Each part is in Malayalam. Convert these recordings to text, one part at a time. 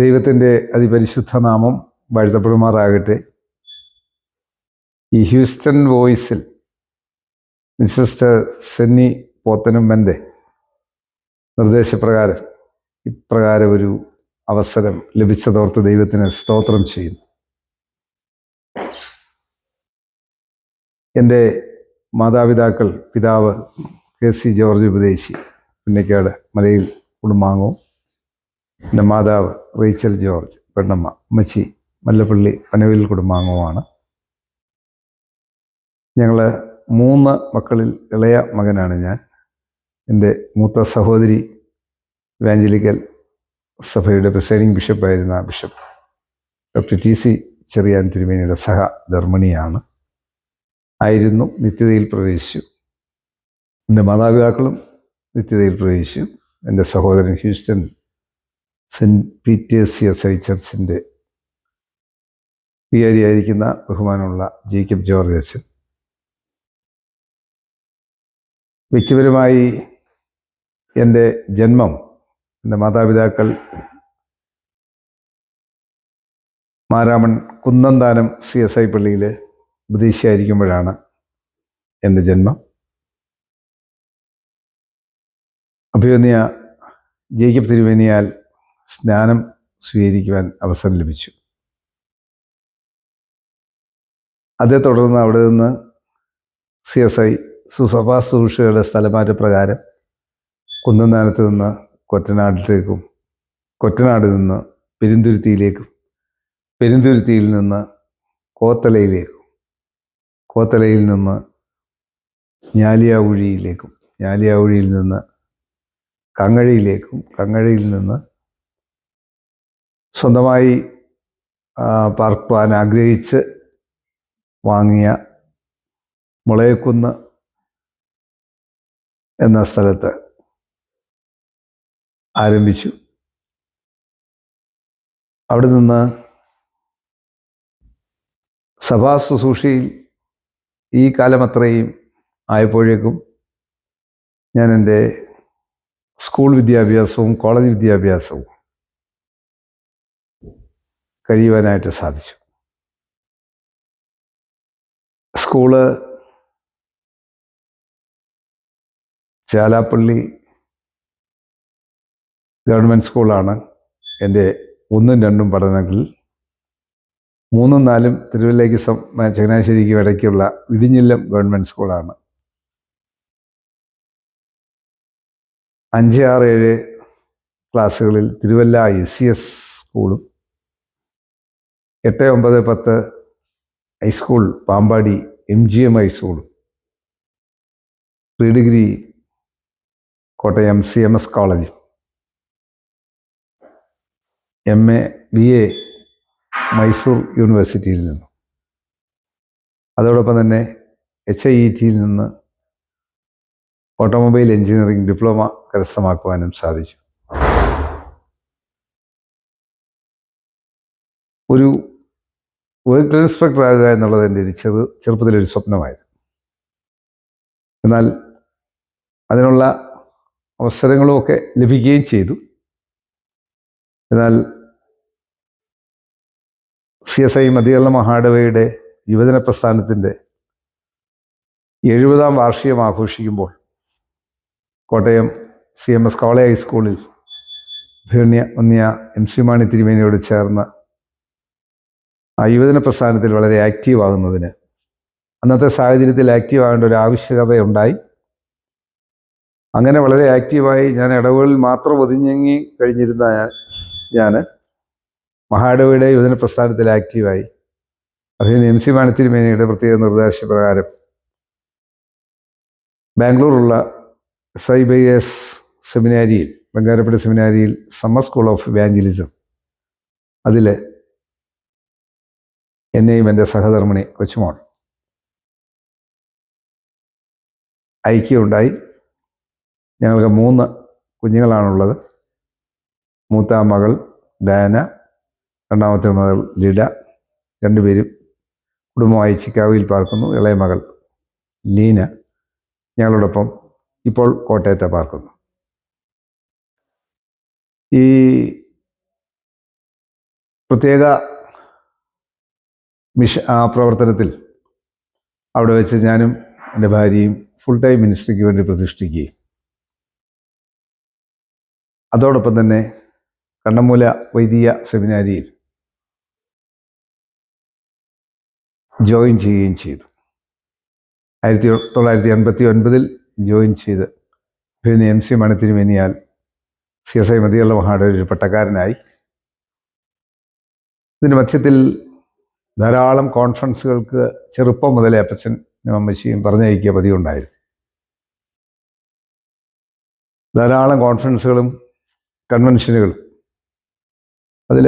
ദൈവത്തിൻ്റെ അതിപരിശുദ്ധ നാമം വാഴ്ത്തപ്പെടുമാറാകട്ടെ. ഈ ഹ്യൂസ്റ്റൺ വോയിസിൽ മിസ്റ്റർ സെന്നി പോത്തനുമ്മൻ്റെ നിർദ്ദേശപ്രകാരം ഇപ്രകാരം ഒരു അവസരം ലഭിച്ചതോർത്ത് ദൈവത്തിന് സ്തോത്രം ചെയ്യുന്നു. എൻ്റെ മാതാപിതാക്കൾ പിതാവ് KC ജോർജ് ഉപദേശി പുന്നക്കാട് മലയിൽ കുടുംബാംഗവും, എൻ്റെ മാതാവ് റീച്ചൽ ജോർജ് പെണ്ണമ്മ അമ്മച്ചി മല്ലപ്പള്ളി പനവിൽ കുടുംബാംഗവുമാണ്. ഞങ്ങൾ 3 മക്കളിൽ ഇളയ മകനാണ് ഞാൻ. എൻ്റെ മൂത്ത സഹോദരി ഇവാഞ്ചലിക്കൽ സഭയുടെ പ്രിസൈഡിംഗ് ബിഷപ്പായിരുന്ന ബിഷപ്പ് ഡോക്ടർ TC ചെറിയാൻ തിരുമേനിയുടെ സഹധർമ്മിണിയാണ്, ആയിരുന്നു. നിത്യതയിൽ പ്രവേശിച്ചു. എൻ്റെ മാതാപിതാക്കളും നിത്യതയിൽ പ്രവേശിച്ചു. എൻ്റെ സഹോദരൻ ഹ്യൂസ്റ്റൺ സെൻറ്റ് പീറ്റേഴ്സ് CSI ചർച്ചിൻ്റെ വികാരിയായിരിക്കുന്ന ബഹുമാനമുള്ള ജേക്കബ് ജോർജ് അച്ഛൻ. വ്യക്തിപരമായി എൻ്റെ ജന്മം, എൻ്റെ മാതാപിതാക്കൾ മാരാമൺ കുന്നന്താനം CSI പള്ളിയിൽ ഉപദേശിയായിരിക്കുമ്പോഴാണ് എൻ്റെ ജന്മം. അഭിവന്യ ജേക്കബ് തിരുമേനിയാൽ സ്നാനം സ്വീകരിക്കുവാൻ അവസരം ലഭിച്ചു. അതേ തുടർന്ന് അവിടെ നിന്ന് CSI സുസഭാ ശുശ്രൂഷയുടെ സ്ഥലമാറ്റപ്രകാരം കുന്നന്താനത്ത് നിന്ന് കൊറ്റനാട്ടിലേക്കും, കൊറ്റനാട് നിന്ന് പെരുന്തുരുത്തിയിലേക്കും, പെരുന്തുരുത്തിയിൽ നിന്ന് കോത്തലയിലേക്കും, കോത്തലയിൽ നിന്ന് ഞാലിയാവൂഴിയിലേക്കും, ഞാലിയാവൂഴിയിൽ നിന്ന് കങ്ങഴയിലേക്കും, കങ്ങഴയിൽ നിന്ന് സ്വന്തമായി പാർക്കുവാൻ ആഗ്രഹിച്ച് വാങ്ങിയ മുളയക്കുന്ന് എന്ന സ്ഥലത്ത് ആരംഭിച്ചു. അവിടെ നിന്ന് സഭാ ശുശ്രൂഷയിൽ ഈ കാലമത്രയും ആയപ്പോഴേക്കും ഞാൻ എൻ്റെ സ്കൂൾ വിദ്യാഭ്യാസവും കോളേജ് വിദ്യാഭ്യാസവും കഴിയുവാനായിട്ട് സാധിച്ചു. സ്കൂള് ചാലാപ്പള്ളി ഗവൺമെൻറ് സ്കൂളാണ്. എൻ്റെ 1ഉം 2ഉം പഠനങ്ങളിൽ 3ഉം 4ഉം തിരുവല്ലയ്ക്ക് ചങ്ങനാശ്ശേരിക്കും ഇടയ്ക്കുള്ള ഇടിഞ്ഞില്ലം ഗവൺമെൻറ് സ്കൂളാണ്. 5, 6, 7 ക്ലാസ്സുകളിൽ തിരുവല്ല SCS സ്കൂളും, 8, 9, 10 ഹൈസ്കൂൾ പാമ്പാടി MGM ഹൈസ്കൂളും, പ്രീ ഡിഗ്രി കോട്ടയം CMS കോളേജും, MA BA മൈസൂർ യൂണിവേഴ്സിറ്റിയിൽ നിന്നും, അതോടൊപ്പം തന്നെ HIETയിൽ നിന്ന് ഓട്ടോമൊബൈൽ എഞ്ചിനീയറിംഗ് ഡിപ്ലോമ കരസ്ഥമാക്കുവാനും സാധിച്ചു. ഒരു വെഹിക്കിൾ ഇൻസ്പെക്ടർ ആകുക എന്നുള്ളത് എൻ്റെ ഒരു ചെറുപ്പത്തിലൊരു സ്വപ്നമായിരുന്നു. എന്നാൽ അതിനുള്ള അവസരങ്ങളുമൊക്കെ ലഭിക്കുകയും ചെയ്തു. എന്നാൽ CSI മധ്യകേരള മഹായിടവകയുടെ യുവജന പ്രസ്ഥാനത്തിൻ്റെ 70ാം വാർഷികം ആഘോഷിക്കുമ്പോൾ കോട്ടയം CMS കോളേജ് ഹൈസ്കൂളിൽ അഭിവന്യ MC മാണി തിരുമേനിയോട് ചേർന്ന് ആ യുവജന പ്രസ്ഥാനത്തിൽ വളരെ ആക്റ്റീവ് ആകുന്നതിന്, അന്നത്തെ സാഹചര്യത്തിൽ ആക്റ്റീവ് ആകേണ്ട ഒരു ആവശ്യകതയുണ്ടായി. അങ്ങനെ വളരെ ആക്റ്റീവായി ഞാൻ ഇടവുകളിൽ മാത്രം ഒതുങ്ങി കഴിഞ്ഞിരുന്ന ഞാൻ മഹായിടവകയുടെ യുവജന പ്രസ്ഥാനത്തിൽ ആക്റ്റീവായി. അതിന് MC മാണി തിരുമേനിയുടെ പ്രത്യേക നിർദ്ദേശപ്രകാരം ബാംഗ്ലൂരുള്ള SIBS സെമിനാരിയിൽ, ബംഗാരപ്പള്ളി സെമിനാരിയിൽ സമ്മർ സ്കൂൾ ഓഫ് ഇവാഞ്ചലിസം, അതിൽ എന്നെയും എൻ്റെ സഹധർമ്മിണി കൊച്ചുമോൾ ഐക്യമുണ്ടായി. ഞങ്ങൾക്ക് 3 കുഞ്ഞുങ്ങളാണുള്ളത്. മൂത്ത മകൾ ഡയാന, രണ്ടാമത്തെ മകൾ ലിഡ, 2 പേരും കുടുംബമായി ചിക്കാഗോയിൽ പാർക്കുന്നു. ഇളയ മകൾ ലീന ഞങ്ങളോടൊപ്പം ഇപ്പോൾ കോട്ടയത്തെ പാർക്കുന്നു. ഈ പ്രത്യേക പ്രവർത്തനത്തിൽ അവിടെ വെച്ച് ഞാനും എൻ്റെ ഭാര്യയും ഫുൾ ടൈം മിനിസ്ട്രിക്ക് വേണ്ടി പ്രതിഷ്ഠിക്കുകയും അതോടൊപ്പം തന്നെ കണ്ണമൂല വൈദിക സെമിനാരിയിൽ ജോയിൻ ചെയ്യുകയും ചെയ്തു. 1989 ജോയിൻ ചെയ്ത് പിന്നെ MC മണി തിരുമേനിയാൽ CSI മതിയുള്ള മഹായുടെ ഒരു പട്ടക്കാരനായി. ഇതിന് മധ്യത്തിൽ ധാരാളം കോൺഫറൻസുകൾക്ക് ചെറുപ്പം മുതലേ അപ്പച്ചനും അമ്മച്ചിയും പറഞ്ഞയക്കുക പതിവുണ്ടായിരുന്നു. ധാരാളം കോൺഫറൻസുകളും കൺവെൻഷനുകളും. അതിൽ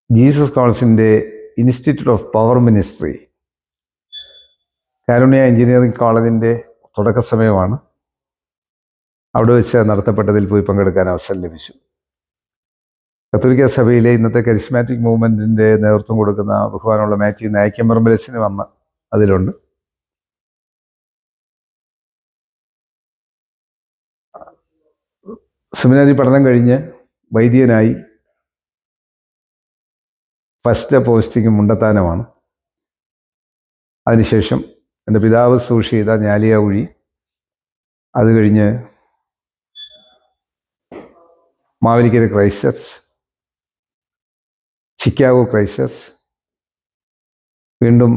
ജീസസ് കോളേജിൻ്റെ institute of power ministry, Karunya engineering കോളേജിൻ്റെ തുടക്ക സമയമാണ്. അവിടെ വെച്ച് നടത്തപ്പെട്ടതിൽ പോയി പങ്കെടുക്കാൻ അവസരം ലഭിച്ചു. കത്തോലിക്ക സഭയിലെ ഇന്നത്തെ കരിസ്മാറ്റിക് മൂവ്മെൻറ്റിൻ്റെ നേതൃത്വം കൊടുക്കുന്ന ബഹുമാനമുള്ള മാത്യു നായ്ക്കമ്പറമ്പലച്ചന് വന്ന് അതിലുണ്ട്. സെമിനാരി പഠനം കഴിഞ്ഞ് വൈദികനായി. First posting മുണ്ടത്താനമാണ്. അതിനുശേഷം എൻ്റെ പിതാവ് സൂക്ഷി ചെയ്ത ഞാലിയാകുഴി, അത് കഴിഞ്ഞ് Mavelikkara Christ Church, Chicago Christ Church, വീണ്ടും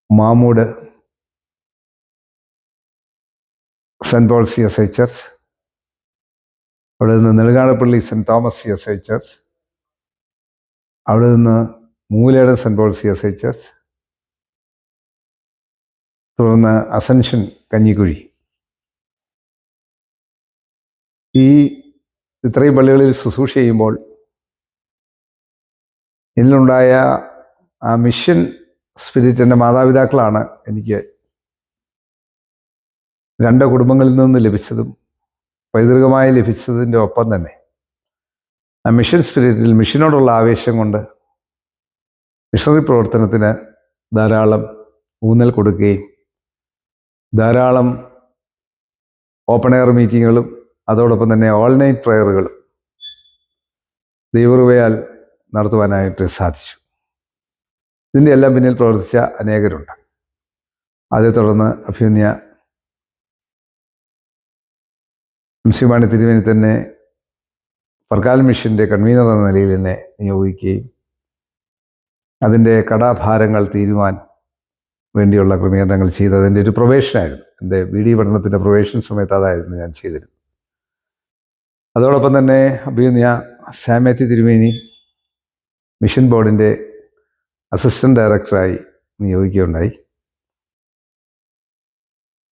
Mamood Saint Paul CSI church, അവിടെ നിന്ന് Nedungadappally Saint Thomas CSI church, അവിടെ നിന്ന് മൂലയുടെ സെൻറ്റ് പോൾ CSI ചർച്ച്, തുടർന്ന് അസൻഷൻ കഞ്ഞിക്കുഴി. ഇത്രയും പള്ളികളിൽ ശുശ്രൂഷ ചെയ്യുമ്പോൾ ഇതിലുണ്ടായ ആ മിഷൻ സ്പിരിറ്റ് എൻ്റെ മാതാപിതാക്കളാണ് എനിക്ക് 2 കുടുംബങ്ങളിൽ നിന്ന് ലഭിച്ചതും പൈതൃകമായി ലഭിച്ചതിൻ്റെ ഒപ്പം തന്നെ ആ മിഷൻ സ്പിരിറ്റിൽ മിഷനോടുള്ള ആവേശം കൊണ്ട് മിഷണറി പ്രവർത്തനത്തിന് ധാരാളം ഊന്നൽ കൊടുക്കുകയും ധാരാളം ഓപ്പൺ എയർ മീറ്റിങ്ങുകളും അതോടൊപ്പം തന്നെ ഓൾ നൈറ്റ് പ്രയറുകളും ദൈവകൃപയാൽ നടത്തുവാനായിട്ട് സാധിച്ചു. ഇതിൻ്റെ എല്ലാം പിന്നിൽ പ്രവർത്തിച്ച അനേകരുണ്ട്. അതേ തുടർന്ന് അഭിമന്യ MC മണി തിരുമേനി തന്നെ പർക്കാൽ മിഷൻ്റെ കൺവീനർ എന്ന നിലയിൽ എന്നെ നിയോഗിക്കുകയും അതിൻ്റെ കടാഭാരങ്ങൾ തീരുവാൻ വേണ്ടിയുള്ള ക്രമീകരണങ്ങൾ ചെയ്ത് അതിൻ്റെ ഒരു പ്രൊവേഷനായിരുന്നു. എൻ്റെ BD പഠനത്തിൻ്റെ പ്രൊവേഷൻ സമയത്ത് അതായിരുന്നു ഞാൻ ചെയ്തിരുന്നത്. അതോടൊപ്പം തന്നെ അഭിമന്യ സാമേത്തി തിരുമേനി മിഷൻ ബോർഡിൻ്റെ അസിസ്റ്റൻ്റ് ഡയറക്ടറായി നിയോഗിക്കുകയുണ്ടായി.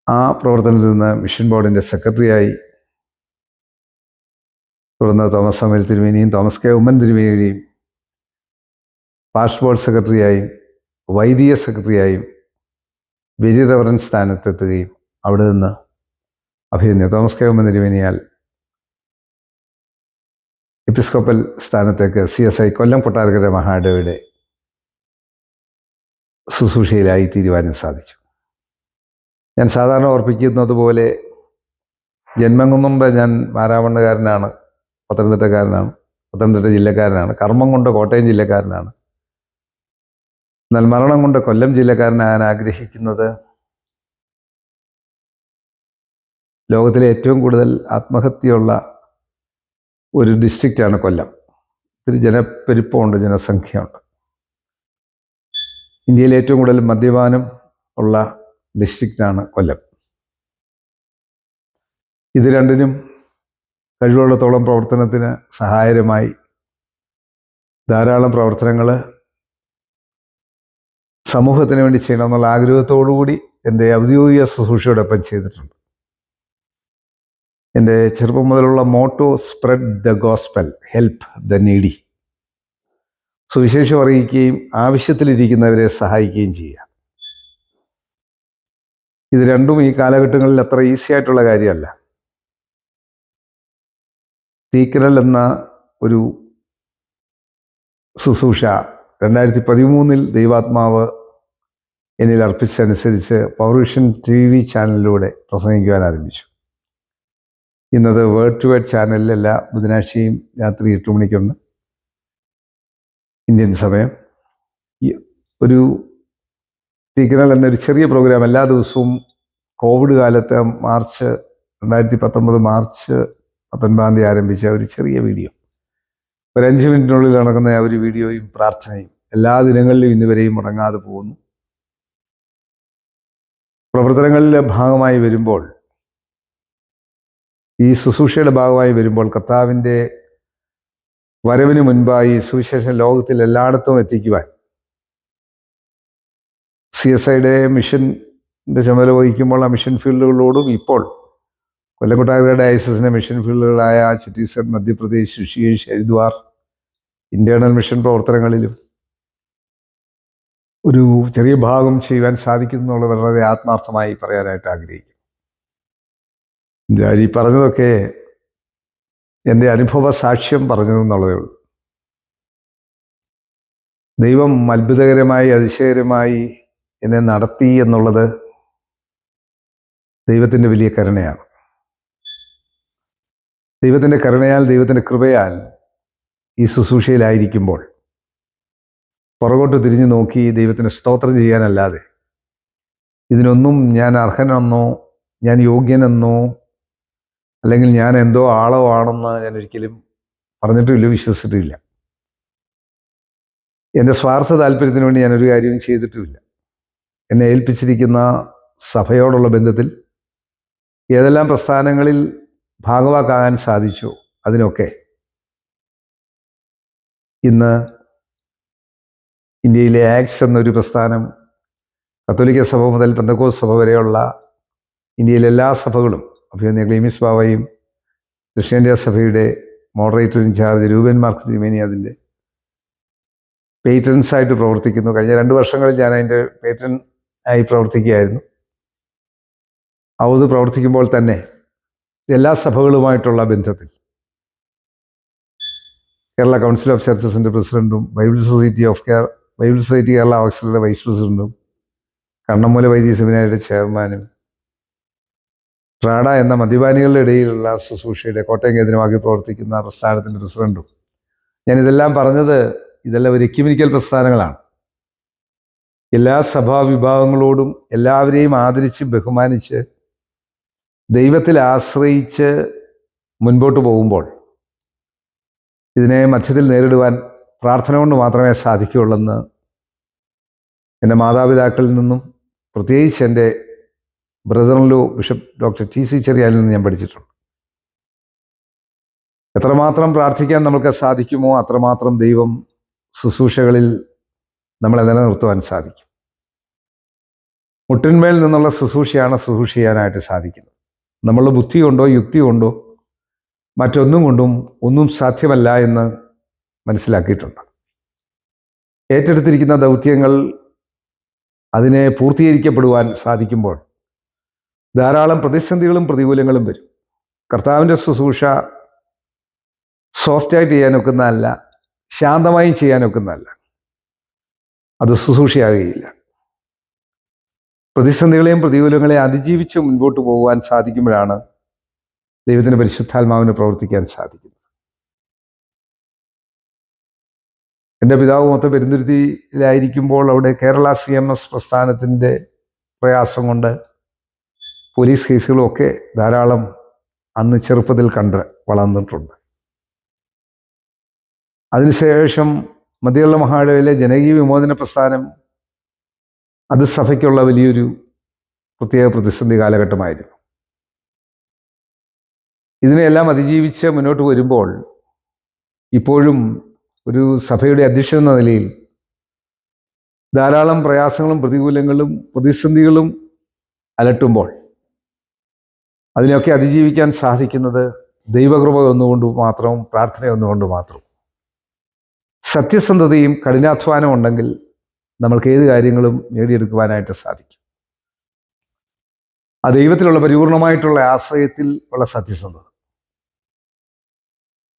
ആ പ്രവർത്തനത്തിൽ നിന്ന് മിഷൻ ബോർഡിൻ്റെ സെക്രട്ടറിയായി, തുടർന്ന് തോമസ് സാമുവേൽ തിരുമേനിയും തോമസ് K. ഉമ്മൻ തിരുമേനിയും പാസ്റ്റ് ബോർഡ് സെക്രട്ടറിയായും വൈദിക സെക്രട്ടറിയായും വെരി റെവറൻസ് സ്ഥാനത്തെത്തുകയും അവിടെ നിന്ന് അഭിമന്യ തോമസ് K. ഉമ്മൻ തിരുമേനിയാൽ എപ്പിസ്കോപ്പൽ സ്ഥാനത്തേക്ക് CSI കൊല്ലം കൊട്ടാരക്കര മഹാദേവയുടെ ശുശ്രൂഷയിലായി തീരുവാനും സാധിച്ചു. ഞാൻ സാധാരണ ഓർപ്പിക്കുന്നത് പോലെ ജന്മം കൊണ്ട് ഞാൻ മാരാമണ്ണുകാരനാണ്, പത്തനംതിട്ട ജില്ലക്കാരനാണ്. കർമ്മം കൊണ്ട് കോട്ടയം ജില്ലക്കാരനാണ്. എന്നാൽ മരണം കൊണ്ട് കൊല്ലം ജില്ലക്കാരനാകാൻ ആഗ്രഹിക്കുന്നത് ലോകത്തിലെ ഏറ്റവും കൂടുതൽ ആത്മഹത്യയുള്ള ഒരു ഡിസ്ട്രിക്റ്റാണ് കൊല്ലം. ഒത്തിരി ജനപ്പെരുപ്പമുണ്ട്, ജനസംഖ്യയുണ്ട്. ഇന്ത്യയിലെ ഏറ്റവും കൂടുതൽ മദ്യപാനം ഉള്ള ഡിസ്ട്രിക്റ്റാണ് കൊല്ലം. ഇത് രണ്ടിനും കഴിവുള്ളിടത്തോളം പ്രവർത്തനത്തിന് സഹായകരമായി ധാരാളം പ്രവർത്തനങ്ങൾ സമൂഹത്തിന് വേണ്ടി ചെയ്യണമെന്നുള്ള ആഗ്രഹത്തോടുകൂടി എൻ്റെ ഔദ്യോഗിക ശുശ്രൂഷയോടൊപ്പം ചെയ്തിട്ടുണ്ട്. എൻ്റെ ചെറുപ്പം മുതലുള്ള motto spread the gospel, help the needy. സുവിശേഷം അറിയിക്കുകയും ആവശ്യത്തിലിരിക്കുന്നവരെ സഹായിക്കുകയും ചെയ്യുക. ഇത് രണ്ടും ഈ കാലഘട്ടങ്ങളിൽ അത്ര ഈസി ആയിട്ടുള്ള കാര്യമല്ല. തീക്കരൽ എന്ന ഒരു ശുശ്രൂഷ 2013 ദൈവാത്മാവ് എന്നിൽ അർപ്പിച്ചനുസരിച്ച് പവർ വിഷൻ TV ചാനലിലൂടെ പ്രസംഗിക്കുവാൻ ആരംഭിച്ചു. ഇന്നത് വേർഡ് ടു വേർഡ് ചാനലിൽ എല്ലാ ബുധനാഴ്ചയും രാത്രി 8 മണിക്കുണ്ട് ഇന്ത്യൻ സമയം. ഒരു സിഗ്നൽ എന്നൊരു ചെറിയ പ്രോഗ്രാം എല്ലാ ദിവസവും കോവിഡ് കാലത്ത് മാർച്ച് 2019 മാർച്ച് 19 ആരംഭിച്ച ഒരു ചെറിയ വീഡിയോ, ഒരു 5 മിനിറ്റിനുള്ളിൽ നടക്കുന്ന ആ ഒരു വീഡിയോയും പ്രാർത്ഥനയും എല്ലാ ദിനങ്ങളിലും ഇന്നുവരെയും മുടങ്ങാതെ പോകുന്നു. പ്രവർത്തനങ്ങളിലെ ഭാഗമായി വരുമ്പോൾ, ഈ ശുശ്രൂഷയുടെ ഭാഗമായി വരുമ്പോൾ, കർത്താവിൻ്റെ വരവിന് മുൻപായി സുവിശേഷം ലോകത്തിൽ എല്ലായിടത്തും എത്തിക്കുവാൻ CSIയുടെ മിഷൻ്റെ ചുമതല വഹിക്കുമ്പോൾ ആ മിഷൻ ഫീൽഡുകളോടും ഇപ്പോൾ കൊല്ലംകൊട്ടാരക്കര ഡയസിസിൻ്റെ മിഷൻ ഫീൽഡുകളായ ഛത്തീസ്ഗഡ്, മധ്യപ്രദേശ്, ഋഷികേശ്, ഹരിദ്വാർ ഇൻ്റേണൽ മിഷൻ പ്രവർത്തനങ്ങളിലും ഒരു ചെറിയ ഭാഗം ചെയ്യുവാൻ സാധിക്കുന്നു എന്നുള്ളത് വളരെ ആത്മാർത്ഥമായി പറയാനായിട്ട് ആഗ്രഹിക്കുന്നു. ഈ പറഞ്ഞതൊക്കെ എൻ്റെ അനുഭവ സാക്ഷ്യം പറഞ്ഞതെന്നുള്ളതേ ഉള്ളൂ. ദൈവം അത്ഭുതകരമായി അതിശയകരമായി എന്നെ നടത്തി എന്നുള്ളത് ദൈവത്തിൻ്റെ വലിയ കരുണയാണ്. ദൈവത്തിൻ്റെ കരുണയാൽ, ദൈവത്തിൻ്റെ കൃപയാൽ ഈ ശുശ്രൂഷയിലായിരിക്കുമ്പോൾ പുറകോട്ട് തിരിഞ്ഞു നോക്കി ദൈവത്തിന് സ്തോത്രം ചെയ്യാനല്ലാതെ ഇതിനൊന്നും ഞാൻ അർഹനെന്നോ ഞാൻ യോഗ്യനെന്നോ അല്ലെങ്കിൽ ഞാൻ എന്തോ ആളോ ആണെന്ന് ഞാൻ ഒരിക്കലും പറഞ്ഞിട്ടുമില്ല, വിശ്വസിച്ചിട്ടുമില്ല. എൻ്റെ സ്വാർത്ഥ താല്പര്യത്തിന് വേണ്ടി ഞാനൊരു കാര്യവും ചെയ്തിട്ടുമില്ല. എന്നെ ഏൽപ്പിച്ചിരിക്കുന്ന സഭയോടുള്ള ബന്ധത്തിൽ ഏതെല്ലാം പ്രസ്ഥാനങ്ങളിൽ ഭാഗവാക്കാകാൻ സാധിച്ചോ അതിനൊക്കെ ഇന്ന് ഇന്ത്യയിലെ ആക്സ് എന്നൊരു പ്രസ്ഥാനം, കത്തോലിക്ക സഭ മുതൽ പെന്തക്കോസ്ത് സഭ വരെയുള്ള ഇന്ത്യയിലെ എല്ലാ സഭകളും, അഭിനന്ദ ക്ലീമിസ് ബാവയും ദക്ഷിണേന്ത്യ സഭയുടെ മോഡറേറ്റർ ഇൻചാർജ് രൂപൻ മാർക്ക് തിരുമേനി അതിൻ്റെ പേറ്റൻസായിട്ട് പ്രവർത്തിക്കുന്നു. കഴിഞ്ഞ 2 വർഷങ്ങളിൽ ഞാൻ അതിൻ്റെ പേറ്റൻ ആയി പ്രവർത്തിക്കുകയായിരുന്നു. അത് പ്രവർത്തിക്കുമ്പോൾ തന്നെ എല്ലാ സഭകളുമായിട്ടുള്ള ബന്ധത്തിൽ കേരള കൗൺസിൽ ഓഫ് ചർച്ചസിൻ്റെ പ്രസിഡൻറ്റും Bible society Kerala auxiliary vice പ്രസിഡൻറ്റും കണ്ണമ്മൂല വൈദ്യ സെമിനാരിയുടെ ചെയർമാനും ട്രാഡ എന്ന മദ്യപാനികളുടെ ഇടയിലുള്ള ശുശ്രൂഷയുടെ കോട്ടയം കേന്ദ്രമാക്കി പ്രവർത്തിക്കുന്ന പ്രസ്ഥാനത്തിൻ്റെ പ്രസിഡൻറ്റും. ഞാനിതെല്ലാം പറഞ്ഞത്, ഇതെല്ലാം ഒരു എക്യുമെനിക്കൽ പ്രസ്ഥാനങ്ങളാണ്. എല്ലാ സഭാ വിഭാഗങ്ങളോടും എല്ലാവരെയും ആദരിച്ച് ബഹുമാനിച്ച് ദൈവത്തിൽ ആശ്രയിച്ച് മുൻപോട്ട് പോകുമ്പോൾ ഇതിനെ മധ്യത്തിൽ നേരിടുവാൻ പ്രാർത്ഥന കൊണ്ട് മാത്രമേ സാധിക്കുകയുള്ളെന്ന് എൻ്റെ മാതാപിതാക്കളിൽ നിന്നും പ്രത്യേകിച്ച് എൻ്റെ ബ്രദറിലോ ബിഷപ്പ് ഡോക്ടർ TC ചെറിയാനിൽ നിന്ന് ഞാൻ പഠിച്ചിട്ടുണ്ട്. എത്രമാത്രം പ്രാർത്ഥിക്കാൻ നമുക്ക് സാധിക്കുമോ അത്രമാത്രം ദൈവം ശുശ്രൂഷകളിൽ നമ്മളെ നിലനിർത്തുവാൻ സാധിക്കും. മുട്ടിന്മേൽ നിന്നുള്ള ശുശ്രൂഷയാണ് ശുശ്രൂഷ ചെയ്യാനായിട്ട് സാധിക്കുന്നത്. നമ്മളുടെ ബുദ്ധി കൊണ്ടോ യുക്തി കൊണ്ടോ മറ്റൊന്നും കൊണ്ടും ഒന്നും സാധ്യമല്ല എന്ന് മനസ്സിലാക്കിയിട്ടുണ്ട്. ഏറ്റെടുത്തിരിക്കുന്ന ദൗത്യങ്ങൾ അതിനെ പൂർത്തീകരിക്കപ്പെടുവാൻ സാധിക്കുമ്പോൾ ധാരാളം പ്രതിസന്ധികളും പ്രതികൂലങ്ങളും വരും. കർത്താവിൻ്റെ ശുശ്രൂഷ സോഫ്റ്റായിട്ട് ചെയ്യാനൊക്കുന്നതല്ല, ശാന്തമായി ചെയ്യാനൊക്കുന്നതല്ല. അത് ശുശ്രൂഷയാകുകയില്ല. പ്രതിസന്ധികളെയും പ്രതികൂലങ്ങളെയും അതിജീവിച്ച് മുൻപോട്ട് പോകുവാൻ സാധിക്കുമ്പോഴാണ് ദൈവത്തിൻ്റെ പരിശുദ്ധാത്മാവിന് പ്രവർത്തിക്കാൻ സാധിക്കുന്നത്. എൻ്റെ പിതാവ് മൊത്തം പെരുന്തുരുത്തിയിലായിരിക്കുമ്പോൾ അവിടെ കേരള CMS പ്രസ്ഥാനത്തിൻ്റെ പ്രയാസം കൊണ്ട് പോലീസ് കേസുകളുമൊക്കെ ധാരാളം അന്ന് ചെറുപ്പത്തിൽ കണ്ട് വളർന്നിട്ടുണ്ട്. അതിനുശേഷം മധ്യകേരള മഹായിടവയിലെ ജനകീയ വിമോചന പ്രസ്ഥാനം, അത് സഭയ്ക്കുള്ള വലിയൊരു പ്രത്യേക പ്രതിസന്ധി കാലഘട്ടമായിരുന്നു. ഇതിനെല്ലാം അതിജീവിച്ച് മുന്നോട്ട് വരുമ്പോൾ ഇപ്പോഴും ഒരു സഭയുടെ അധ്യക്ഷൻ എന്ന നിലയിൽ ധാരാളം പ്രയാസങ്ങളും പ്രതികൂലങ്ങളും പ്രതിസന്ധികളും അലട്ടുമ്പോൾ അതിനെയൊക്കെ അതിജീവിക്കാൻ സാധിക്കുന്നത് ദൈവകൃപ ഒന്നുകൊണ്ട് മാത്രവും പ്രാർത്ഥന ഒന്നുകൊണ്ട് മാത്രവും. സത്യസന്ധതയും കഠിനാധ്വാനവും ഉണ്ടെങ്കിൽ നമ്മൾക്ക് ഏത് കാര്യങ്ങളും നേടിയെടുക്കുവാനായിട്ട് സാധിക്കും. ആ ദൈവത്തിലുള്ള പരിപൂർണമായിട്ടുള്ള ആശ്രയത്തിൽ ഉള്ള സത്യസന്ധത,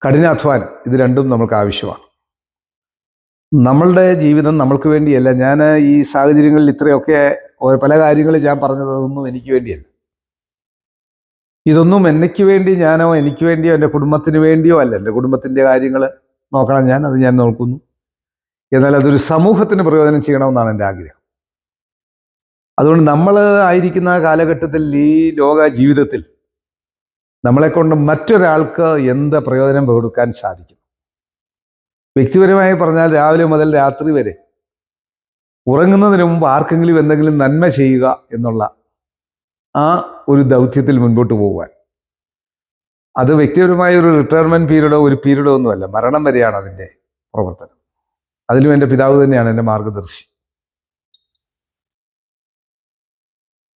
കഠിനാധ്വാനം, ഇത് രണ്ടും നമുക്ക് ആവശ്യമാണ്. നമ്മളുടെ ജീവിതം നമ്മൾക്ക് വേണ്ടിയല്ല. ഞാൻ ഈ സാഹചര്യങ്ങളിൽ ഇത്രയൊക്കെ പല കാര്യങ്ങളും ഞാൻ പറഞ്ഞത് അതൊന്നും എനിക്ക് വേണ്ടിയല്ല. ഇതൊന്നും എനിക്ക് വേണ്ടി ഞാനോ എനിക്ക് വേണ്ടിയോ എൻ്റെ കുടുംബത്തിന് വേണ്ടിയോ അല്ല. എൻ്റെ കുടുംബത്തിൻ്റെ കാര്യങ്ങൾ നോക്കണം ഞാൻ, അത് ഞാൻ നോക്കുന്നു. എന്നാൽ അതൊരു സമൂഹത്തിന് പ്രയോജനം ചെയ്യണമെന്നാണ് എൻ്റെ ആഗ്രഹം. അതുകൊണ്ട് നമ്മൾ ആയിരിക്കുന്ന കാലഘട്ടത്തിൽ, ഈ ലോക ജീവിതത്തിൽ നമ്മളെക്കൊണ്ട് മറ്റൊരാൾക്ക് എന്ത് പ്രയോജനം കൊടുക്കാൻ സാധിക്കും? വ്യക്തിപരമായി പറഞ്ഞാൽ രാവിലെ മുതൽ രാത്രി വരെ ഉറങ്ങുന്നതിന് മുമ്പ് ആർക്കെങ്കിലും എന്തെങ്കിലും നന്മ ചെയ്യുക എന്നുള്ള ആ ഒരു ദൗത്യത്തിൽ മുൻപോട്ട് പോകുവാൻ. അത് വ്യക്തിപരമായ ഒരു റിട്ടയർമെൻറ്റ് പീരീഡോ ഒരു പീരീഡോ ഒന്നുമല്ല, മരണം വരെയാണ് അതിൻ്റെ പ്രവർത്തനം. അതിലും എൻ്റെ പിതാവ് തന്നെയാണ് എൻ്റെ മാർഗദർശി.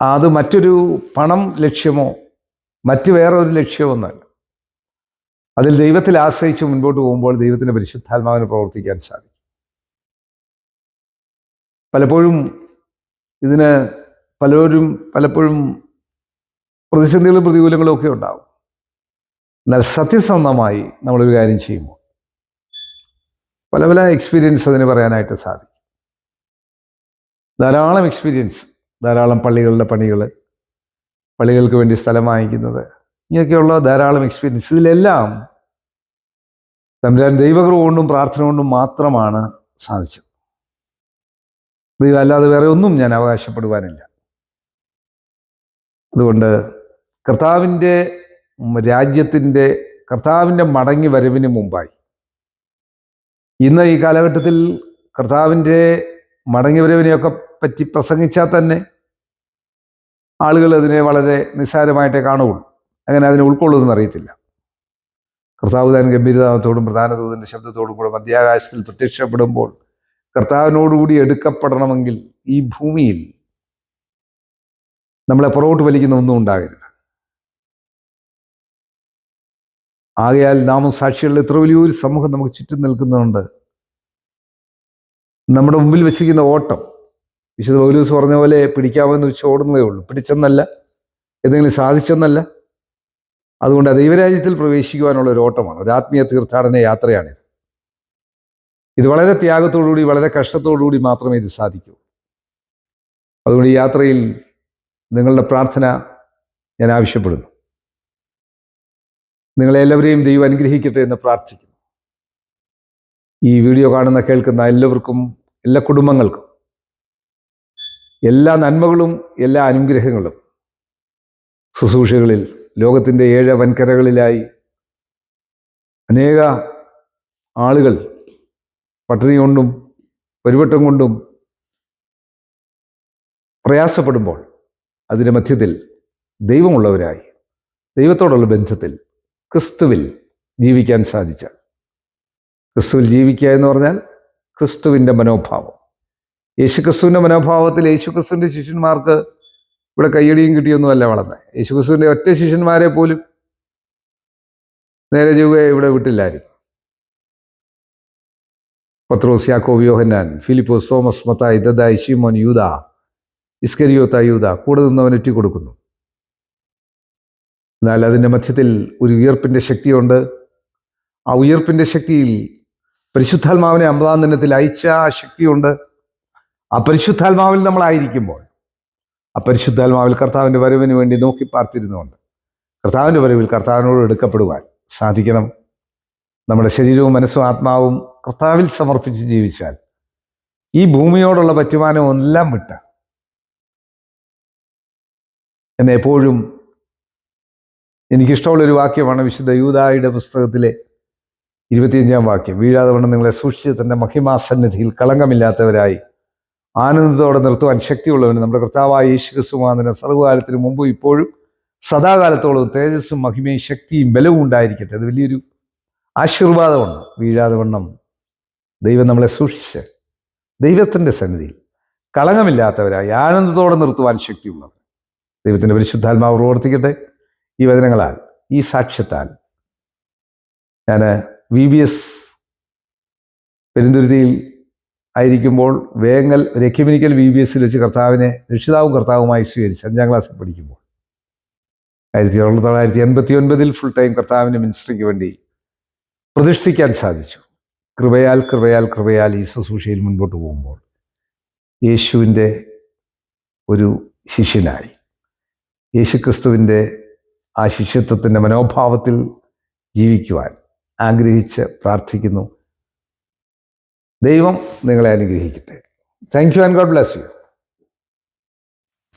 അത് മറ്റൊരു പണം ലക്ഷ്യമോ മറ്റ് വേറെ ഒരു ലക്ഷ്യമോ ഒന്നുമല്ല. അതിൽ ദൈവത്തിൽ ആശ്രയിച്ച് മുൻപോട്ട് പോകുമ്പോൾ ദൈവത്തിൻ്റെ പരിശുദ്ധാത്മാവിന് പ്രവർത്തിക്കാൻ സാധിക്കും. പലപ്പോഴും ഇതിന് പലപ്പോഴും പ്രതിസന്ധികളും പ്രതികൂലങ്ങളും ഒക്കെ ഉണ്ടാവും. എന്നാൽ സത്യസന്ധമായി നമ്മളൊരു കാര്യം ചെയ്യുമ്പോൾ പല എക്സ്പീരിയൻസ് അതിന് പറയാനായിട്ട് സാധിക്കും. ധാരാളം എക്സ്പീരിയൻസ്, ധാരാളം പള്ളികളുടെ പണികൾ, പള്ളികൾക്ക് വേണ്ടി സ്ഥലം വാങ്ങിക്കുന്നത്, ഇങ്ങനെയൊക്കെയുള്ള ധാരാളം എക്സ്പീരിയൻസ്. ഇതിലെല്ലാം തമ്പുരാൻ ദൈവകൃപ കൊണ്ടും പ്രാർത്ഥന കൊണ്ടും മാത്രമാണ് സാധിച്ചത്. ദൈവം അല്ലാതെ വേറെ ഒന്നും ഞാൻ അവകാശപ്പെടുവാനില്ല. അതുകൊണ്ട് കർത്താവിൻ്റെ മടങ്ങി വരവിന് മുമ്പായി, ഇന്ന് ഈ കാലഘട്ടത്തിൽ കർത്താവിൻ്റെ മടങ്ങി വരവിനെയൊക്കെ പറ്റി പ്രസംഗിച്ചാൽ തന്നെ ആളുകൾ അതിനെ വളരെ നിസ്സാരമായിട്ടേ കാണുകയുള്ളൂ. അങ്ങനെ അതിനെ ഉൾക്കൊള്ളുമെന്ന് അറിയത്തില്ല. കർത്താവ് താൻ ഗംഭീരനാഥത്തോടും പ്രധാന ദൂതൻ്റെ ശബ്ദത്തോടും കൂടെ മധ്യാകാശത്തിൽ പ്രത്യക്ഷപ്പെടുമ്പോൾ കർത്താവിനോടുകൂടി എടുക്കപ്പെടണമെങ്കിൽ ഈ ഭൂമിയിൽ നമ്മളെ പുറകോട്ട് വലിക്കുന്ന ഒന്നും ഉണ്ടാകരുത്. ആകയാൽ നാമം സാക്ഷികളുടെ എത്ര വലിയൊരു സമൂഹം നമുക്ക് ചുറ്റും നിൽക്കുന്നുണ്ട്. നമ്മുടെ മുമ്പിൽ വെച്ചിരിക്കുന്ന ഓട്ടം വിശുദ്ധ പൗലോസ് പറഞ്ഞ പോലെ പിടിക്കാമെന്ന് വെച്ച് ഓടുന്നതേ ഉള്ളൂ. പിടിച്ചെന്നല്ല, എന്തെങ്കിലും സാധിച്ചെന്നല്ല. അതുകൊണ്ട് ദൈവരാജ്യത്തിൽ പ്രവേശിക്കുവാനുള്ള ഒരു ഓട്ടമാണ്, ഒരു ആത്മീയ തീർത്ഥാടന യാത്രയാണിത്. ഇത് വളരെ ത്യാഗത്തോടുകൂടി, വളരെ കഷ്ടത്തോടുകൂടി മാത്രമേ ഇത് സാധിക്കൂ. അതുകൊണ്ട് ഈ യാത്രയിൽ നിങ്ങളുടെ പ്രാർത്ഥന ഞാൻ ആവശ്യപ്പെടുന്നു. നിങ്ങളെല്ലാവരെയും ദൈവം അനുഗ്രഹിക്കട്ടെ എന്ന് പ്രാർത്ഥിക്കുന്നു. ഈ വീഡിയോ കാണുന്ന കേൾക്കുന്ന എല്ലാവർക്കും, എല്ലാ കുടുംബങ്ങൾക്കും എല്ലാ നന്മകളും എല്ലാ അനുഗ്രഹങ്ങളും. ശുശ്രൂഷകളിൽ ലോകത്തിൻ്റെ 7 വൻകരകളിലായി അനേക ആളുകൾ പട്ടിണി കൊണ്ടും പരിവട്ടം കൊണ്ടും പ്രയാസപ്പെടുമ്പോൾ അതിൻ്റെ മധ്യത്തിൽ ദൈവമുള്ളവരായി, ദൈവത്തോടുള്ള ബന്ധത്തിൽ ക്രിസ്തുവിൽ ജീവിക്കാൻ സാധിച്ച, ക്രിസ്തുവിൽ ജീവിക്കുക എന്ന് പറഞ്ഞാൽ ക്രിസ്തുവിൻ്റെ മനോഭാവം, യേശുക്രിസ്തുവിൻ്റെ മനോഭാവത്തിൽ. യേശുക്രിസ്തുവിൻ്റെ ശിഷ്യന്മാർക്ക് ഇവിടെ കയ്യടിയും കിട്ടിയൊന്നുമല്ല വളർന്നത്. യേശുക്രിസ്തുവിൻ്റെ ഒറ്റ ശിഷ്യന്മാരെ പോലും നേരെ ചൊവ്വേ ഇവിടെ വിട്ടില്ലാരും. പത്രോസ്, യാക്കോബ്, യോഹന്നാൻ, ഫിലിപ്പോസ്, തോമസ്, മത്തായി, ദദായി, ശിമോൻ, യൂദ, ഇസ്കരിയോത്ത യൂദ കൂടെ നിന്നവൻ ഒറ്റിക്കൊടുക്കുന്നു. എന്നാൽ അതിൻ്റെ മധ്യത്തിൽ ഒരു ഉയർപ്പിൻ്റെ ശക്തിയുണ്ട്. ആ ഉയർപ്പിൻ്റെ ശക്തിയിൽ പരിശുദ്ധാത്മാവിനെ 50-ാം ദിനത്തിൽ അയച്ച ആ ശക്തിയുണ്ട്. ആ പരിശുദ്ധാത്മാവിൽ നമ്മളായിരിക്കുമ്പോൾ, ആ പരിശുദ്ധാത്മാവിൽ കർത്താവിൻ്റെ വരവിന് വേണ്ടി നോക്കി പാർത്തിരുന്നുകൊണ്ട് കർത്താവിൻ്റെ വരവിൽ കർത്താവിനോട് എടുക്കപ്പെടുവാൻ സാധിക്കണം. നമ്മുടെ ശരീരവും മനസ്സും ആത്മാവും കർത്താവിൽ സമർപ്പിച്ച് ജീവിച്ചാൽ ഈ ഭൂമിയോടുള്ള പറ്റുമാനം എല്ലാം വിട്ട് എന്നെ എപ്പോഴും എനിക്കിഷ്ടമുള്ളൊരു വാക്യമാണ് വിശുദ്ധ യൂദായുടെ പുസ്തകത്തിലെ 25-ാം വാക്യം. വീഴാതെ വണ്ണം നിങ്ങളെ സൂക്ഷിച്ച് തൻ്റെ മഹിമാസന്നിധിയിൽ കളങ്കമില്ലാത്തവരായി ആനന്ദത്തോടെ നിർത്തുവാൻ ശക്തിയുള്ളവന് നമ്മുടെ കർത്താവായ യേശുക്രിസ്തുവിന്റെ സർവ്വകാലത്തിന് മുമ്പും ഇപ്പോഴും സദാകാലത്തോളം തേജസ്സും മഹിമയും ശക്തിയും ബലവും ഉണ്ടായിരിക്കട്ടെ. അത് വലിയൊരു ആശീർവാദമാണ്. വീഴാതെ വണ്ണം ദൈവം നമ്മളെ സൂക്ഷിച്ച് ദൈവത്തിൻ്റെ സന്നിധിയിൽ കളങ്കമില്ലാത്തവരായി ആനന്ദത്തോടെ നിർത്തുവാൻ ശക്തിയുള്ളവർ. ദൈവത്തിൻ്റെ പരിശുദ്ധാത്മാവ് പ്രവർത്തിക്കട്ടെ. ഈ വചനങ്ങളാൽ, ഈ സാക്ഷ്യത്താൽ ഞാൻ VBS പെരുന്തുരുത്തിയിൽ ആയിരിക്കുമ്പോൾ വേങ്ങൽ ഒരു എക്യുമെനിക്കൽ VBSൽ വെച്ച് കർത്താവിനെ രക്ഷിതാവും കർത്താവുമായി സ്വീകരിച്ച് 5-ാം ക്ലാസ്സിൽ പഠിക്കുമ്പോൾ 1989 ഫുൾ ടൈം കർത്താവിൻ്റെ മിനിസ്ട്രിക്ക് വേണ്ടി പ്രതിഷ്ഠിക്കാൻ സാധിച്ചു. കൃപയാൽ ഈ ശുശ്രൂഷയിൽ മുൻപോട്ട് പോകുമ്പോൾ യേശുവിൻ്റെ ഒരു ശിഷ്യനായി, യേശുക്രിസ്തുവിൻ്റെ ആ ശിഷ്യത്വത്തിൻ്റെ മനോഭാവത്തിൽ ജീവിക്കുവാൻ ആഗ്രഹിച്ച് പ്രാർത്ഥിക്കുന്നു. ദൈവം നിങ്ങളെ അനുഗ്രഹിക്കട്ടെ. Thank you and God bless you.